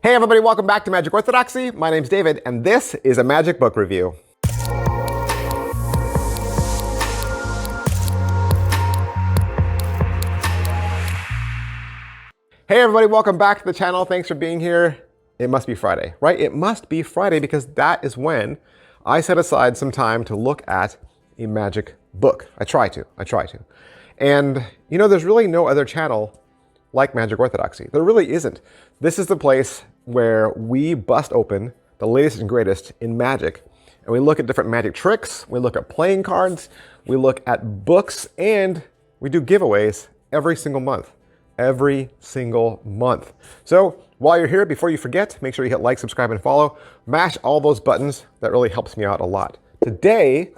Hey everybody, welcome back to Magic Orthodoxy. My name's David, and this is a magic book review. Hey everybody, welcome back to the channel. Thanks for being here. It must be Friday, right? It must be Friday because that is when I set aside some time to look at a magic book. I try to. And you know, there's really no other channel like Magic Orthodoxy. There really isn't. This is the place where we bust open the latest and greatest in magic. And we look at different magic tricks, we look at playing cards, we look at books, and we do giveaways every single month. Every single month. So while you're here, before you forget, make sure you hit like, subscribe, and follow. Mash all those buttons. That really helps me out a lot. Today,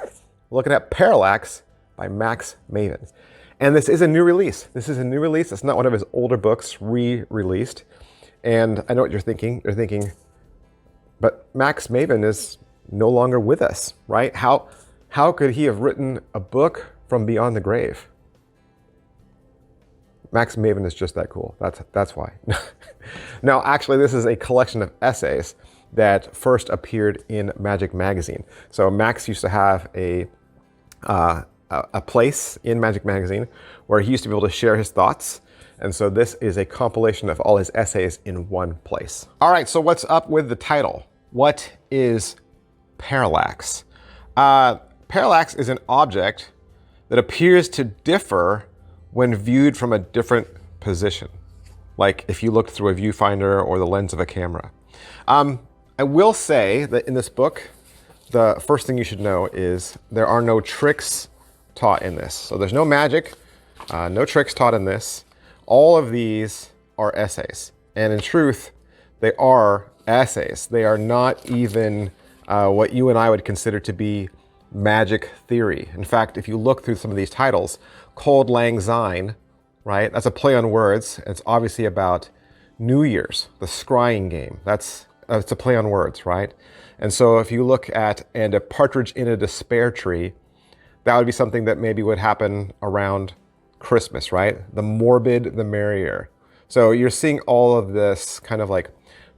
we're looking at Parallax by Maven. And this is a new release. It's not one of his older books re-released. And I know what you're thinking. You're thinking, but Maven is no longer with us, right? How could he have written a book from beyond the grave? Maven is just that cool. That's why. Now, actually, this is a collection of essays that first appeared in Magic Magazine. So Max used to have a place in Magic Magazine where he used to be able to share his thoughts. And so this is a compilation of all his essays in one place. All right, so what's up with the title? What is parallax? Parallax is an object that appears to differ when viewed from a different position, like if you looked through a viewfinder or the lens of a camera. I will say that in this book, the first thing you should know is there are no tricks taught in this. So there's no magic, no tricks taught in this. All of these are essays. And in truth, they are essays. They are not even what you and I would consider to be magic theory. In fact, if you look through some of these titles, Cold Lang Syne, right? That's a play on words. It's obviously about New Year's, the scrying game. It's a play on words, right? And so if you look at "And a Partridge in a Despair Tree," that would be something that maybe would happen around Christmas, right? The morbid, the merrier. So you're seeing all of this kind of like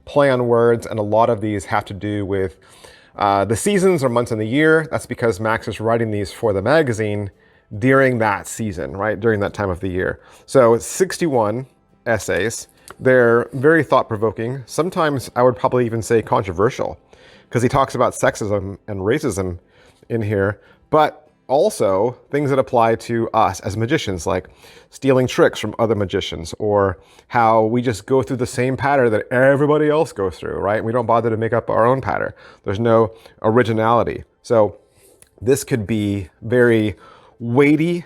play on words, and a lot of these have to do with the seasons or months in the year. That's because Max is writing these for the magazine during that season, right? During that time of the year. So it's 61 essays. They're very thought-provoking. Sometimes I would probably even say controversial, because he talks about sexism and racism in here, but also things that apply to us as magicians, like stealing tricks from other magicians, or how we just go through the same pattern that everybody else goes through, right? We don't bother to make up our own pattern. There's no originality. So this could be very weighty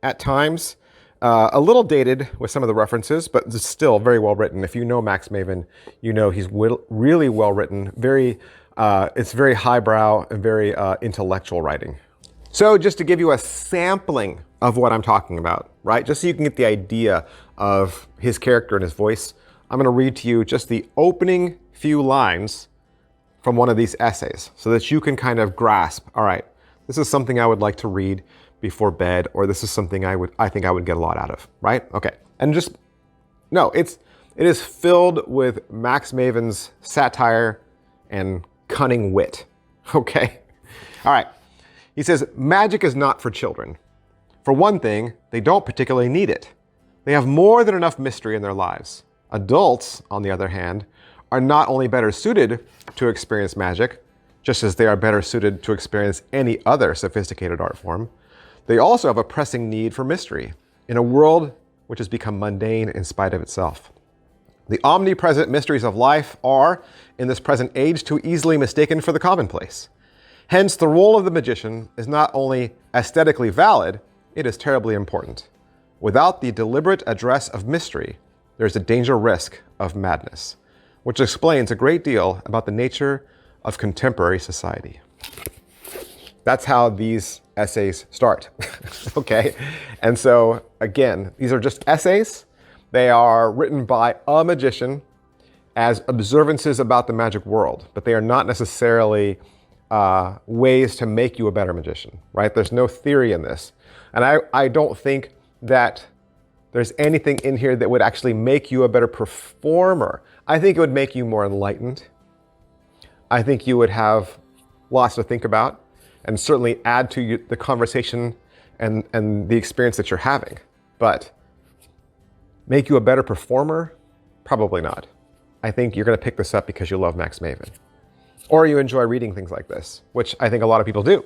at times, a little dated with some of the references, but it's still very well written. If you know Maven, you know he's really well written. It's very highbrow and very intellectual writing. So just to give you a sampling of what I'm talking about, right? Just so you can get the idea of his character and his voice, I'm going to read to you just the opening few lines from one of these essays so that you can kind of grasp, all right, this is something I would like to read before bed, or this is something I think I would get a lot out of, right? Okay, and it is filled with Maven's satire and cunning wit, okay? All right, he says, magic is not for children. For one thing, they don't particularly need it. They have more than enough mystery in their lives. Adults, on the other hand, are not only better suited to experience magic, just as they are better suited to experience any other sophisticated art form, they also have a pressing need for mystery in a world which has become mundane in spite of itself. The omnipresent mysteries of life are, in this present age, too easily mistaken for the commonplace. Hence, the role of the magician is not only aesthetically valid, it is terribly important. Without the deliberate address of mystery, there is a danger risk of madness, which explains a great deal about the nature of contemporary society. That's how these essays start, okay? And so, again, these are just essays. They are written by a magician as observances about the magic world, but they are not necessarily ways to make you a better magician, right? There's no theory in this. And I don't think that there's anything in here that would actually make you a better performer. I think it would make you more enlightened. I think you would have lots to think about and certainly add to the conversation and the experience that you're having. But make you a better performer? Probably not. I think you're going to pick this up because you love Max Maven. Or you enjoy reading things like this, which I think a lot of people do.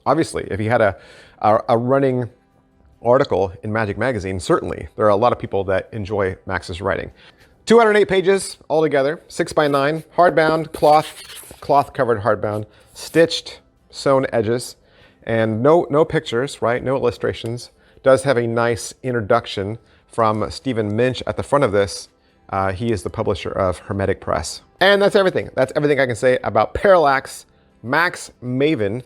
Obviously, if you had a running article in Magic Magazine, certainly there are a lot of people that enjoy Max's writing. 208 pages altogether, 6x9, hardbound, cloth covered hardbound, stitched, sewn edges, and no pictures, right? No illustrations. Does have a nice introduction from Stephen Minch at the front of this. He is the publisher of Hermetic Press. And that's everything. That's everything I can say about Parallax, Max Maven.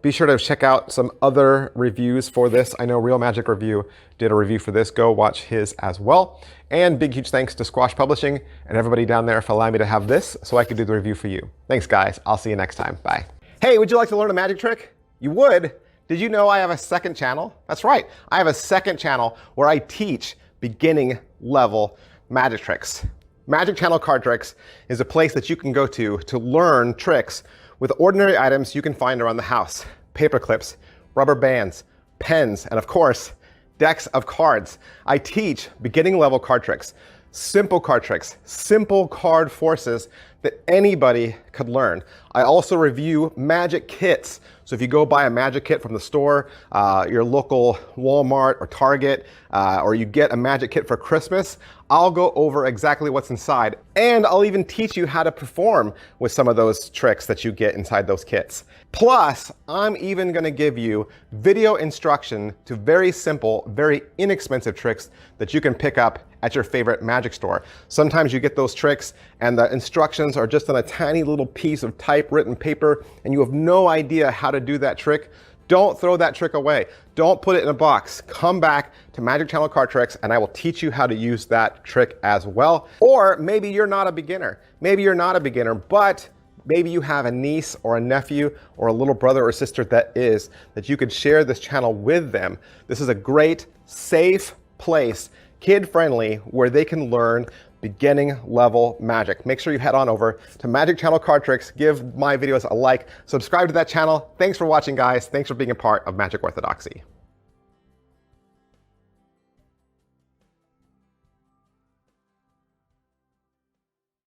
Be sure to check out some other reviews for this. I know Real Magic Review did a review for this. Go watch his as well. And big, huge thanks to Squash Publishing and everybody down there for allowing me to have this so I could do the review for you. Thanks, guys. I'll see you next time. Bye. Hey, would you like to learn a magic trick? You would? Did you know I have a second channel? That's right. I have a second channel where I teach beginning level magic tricks. Magic Channel Card Tricks is a place that you can go to learn tricks with ordinary items you can find around the house. Paper clips, rubber bands, pens, and of course, decks of cards. I teach beginning level card tricks, simple card forces that anybody could learn. I also review magic kits. So if you go buy a magic kit from the store, your local Walmart or Target, or you get a magic kit for Christmas, I'll go over exactly what's inside. And I'll even teach you how to perform with some of those tricks that you get inside those kits. Plus, I'm even gonna give you video instruction to very simple, very inexpensive tricks that you can pick up at your favorite magic store. Sometimes you get those tricks and the instructions are just on a tiny little piece of typewritten paper and you have no idea how to do that trick. Don't throw that trick away. Don't put it in a box. Come back to Magic Channel Card Tricks and I will teach you how to use that trick as well. Or maybe you're not a beginner. Maybe you're not a beginner, but maybe you have a niece or a nephew or a little brother or sister that you could share this channel with them. This is a great, safe place, kid-friendly, where they can learn beginning level magic. Make sure you head on over to Magic Channel Card Tricks, give my videos a like, subscribe to that channel. Thanks for watching, guys. Thanks for being a part of Magic Orthodoxy.